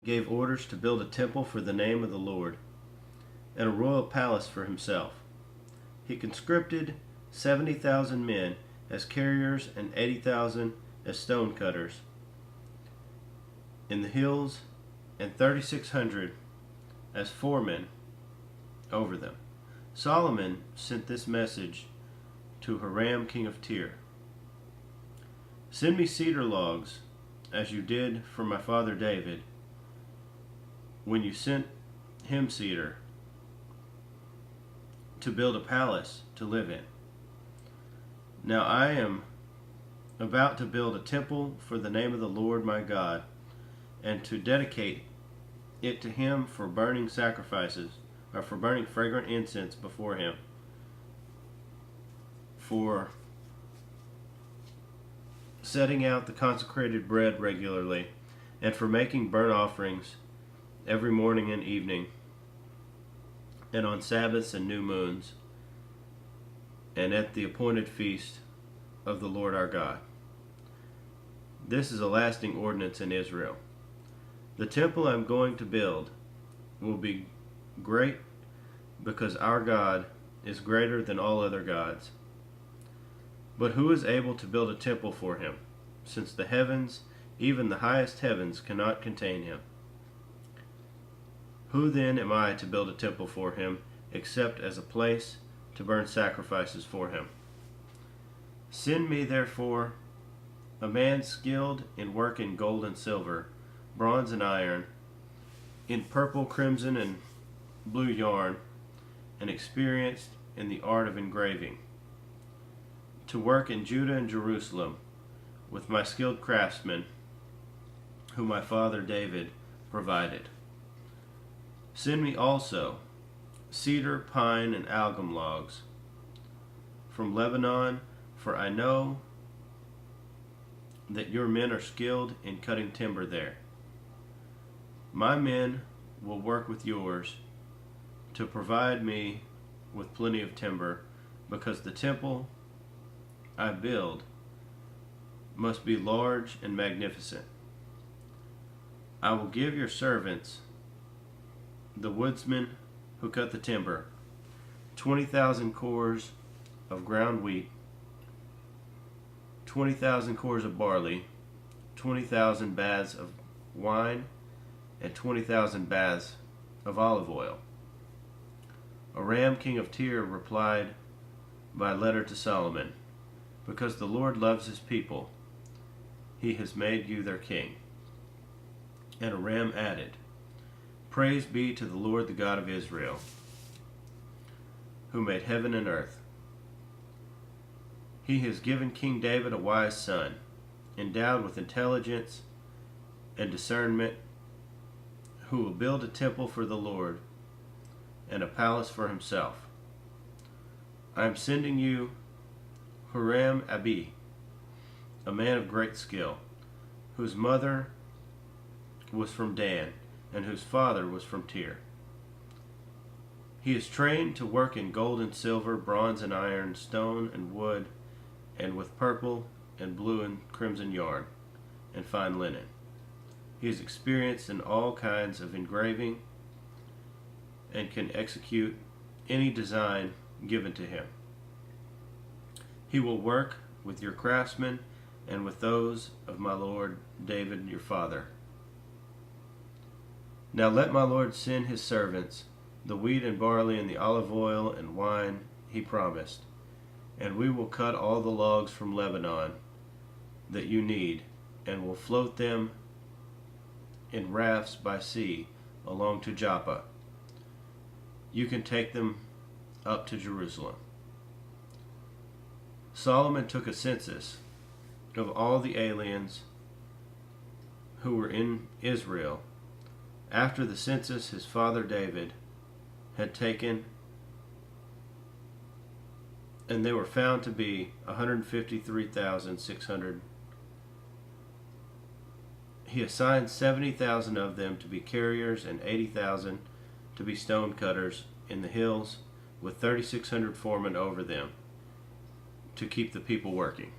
gave orders to build a temple for the name of the Lord, and a royal palace for himself. He conscripted 70,000 men as carriers and 80,000 as stone cutters in the hills, and 3,600 as foremen over them. Solomon sent this message to Hiram, king of Tyre: "Send me cedar logs, as you did for my father David, when you sent him cedar to build a palace to live in. Now I am about to build a temple for the name of the Lord my God, and to dedicate it to him for burning sacrifices, or for burning fragrant incense before him, for setting out the consecrated bread regularly, and for making burnt offerings every morning and evening, and on Sabbaths and new moons, and at the appointed feast of the Lord our God. This is a lasting ordinance in Israel. The temple I am going to build will be great, because our God is greater than all other gods. But who is able to build a temple for him, since the heavens, even the highest heavens, cannot contain him? Who then am I to build a temple for him, except as a place to burn sacrifices for him? Send me, therefore, a man skilled in work in gold and silver, bronze and iron, in purple, crimson, and blue yarn, and experienced in the art of engraving, to work in Judah and Jerusalem with my skilled craftsmen, whom my father David provided. Send me also cedar, pine, and algum logs from Lebanon, for I know that your men are skilled in cutting timber there. My men will work with yours to provide me with plenty of timber, because the temple I build must be large and magnificent. I will give your servants, the woodsmen who cut the timber, 20,000 cores of ground wheat, 20,000 cores of barley, 20,000 baths of wine, and 20,000 baths of olive oil." Hiram, king of Tyre, replied by letter to Solomon, "Because the Lord loves his people, he has made you their king." And Hiram added, "Praise be to the Lord, the God of Israel, who made heaven and earth. He has given King David a wise son, endowed with intelligence and discernment, who will build a temple for the Lord and a palace for himself. I am sending you Huram Abi, a man of great skill, whose mother was from Dan, and whose father was from Tyre. He is trained to work in gold and silver, bronze and iron, stone and wood, and with purple and blue and crimson yarn, and fine linen. He is experienced in all kinds of engraving, and can execute any design given to him. He will work with your craftsmen and with those of my lord David your father. Now let my lord send his servants the wheat and barley and the olive oil and wine he promised, and we will cut all the logs from Lebanon that you need, and will float them in rafts by sea along to Joppa. You can take them up to Jerusalem." Solomon took a census of all the aliens who were in Israel after the census his father David had taken, and they were found to be 153,600. He assigned 70,000 of them to be carriers and 80,000 to be stone cutters in the hills, with 3,600 foremen over them to keep the people working.